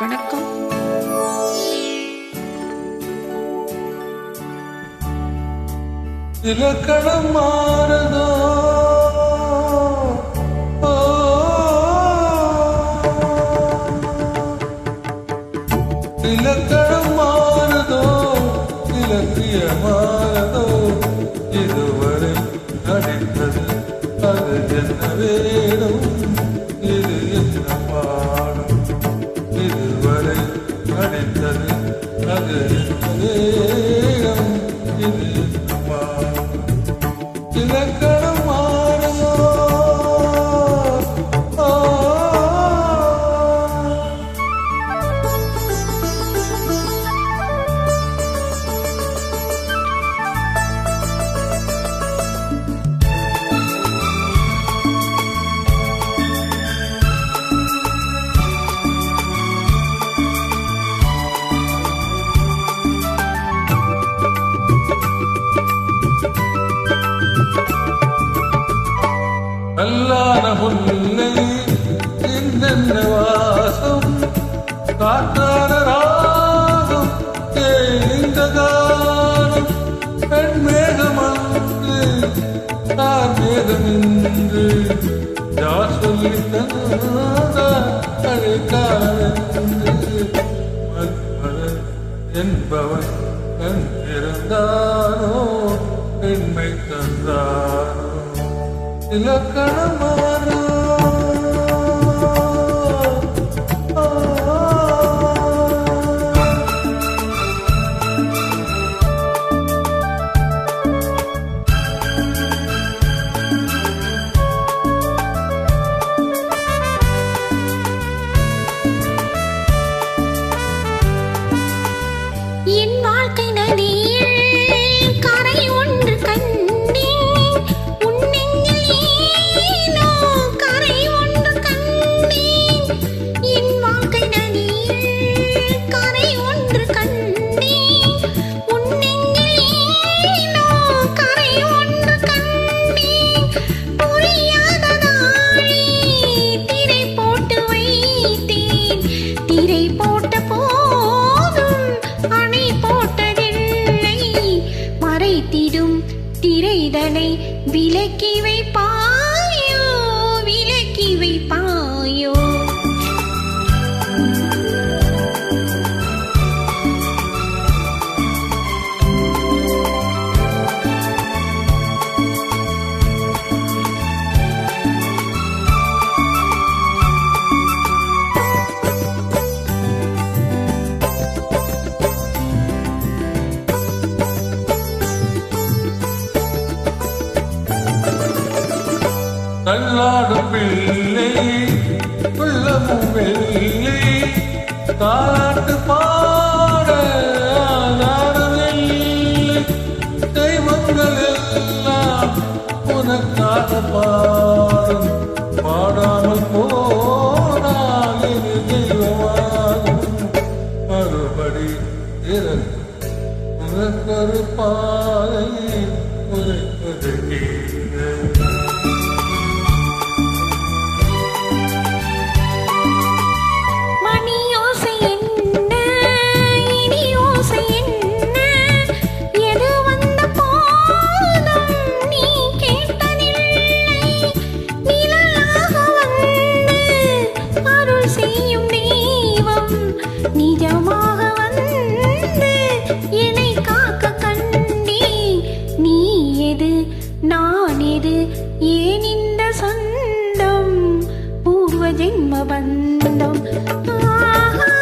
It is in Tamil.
வணக்கம். இலக்கணம் மாறுதோ இலக்கணம் மாறுதோ இலக்கிய மாறுதோ இதுவரை நடித்தது அது என்ன வேணும் இது என்ன பாடும் இதுவரை நடித்தது அது என்ன வேணும் இது என்ன பாடும் இலக்கணம் மாறுதோ கல்லான முல்லை என்னென்ன வாசம் காற்றான ராகம் தேய்ந்த காலம் பெண்மேகம் அன்று தார் மேகம் இன்று யார் சொல்லி தழைக்காலென்று மன்மதன் என்பவன் கண் திறந்தானோ பெண்மை தந்தானோ இலக்கணம் மாறுதோ என் வாழ்க்கை நதியில் கரை ஒன்று கண்டேன். உன் நெஞ்சில் ஏனோ கரை ஒன்று கண்டேன். என் வாழ்க்கை நதியில் கரை ஒன்று கண்டேன். உன் நெஞ்சில் ஏனோ கரை ஒன்று கண்டேன். புரியாததாலே திரை போட்டு வைத்தேன். திரை போட்ட அணை போட்டதில்லை. மறைத்திடும் திரைதனை விலக்கி வைப்பாயோ விலக்கி வைப்பாயோ. தள்ளாடும் பிள்ளை உள்ளமும் வெள்ளை தாலாட்டு பாட ஆதாரமில்லை. தெய்வங்கள் எல்லாம் உனக்காக பாடும் பாடாமல் போனால் இது தெய்வமாகும். மறுபடி உனக்கொரு பாதை உனக்கொரு கீதை. நிஜமாக வந்து என்னை காக்க கண்டே. நீ எது நான் எது ஏன் இந்த சொந்தம் பூர்வ ஜென்ம பந்தம். ஆஹா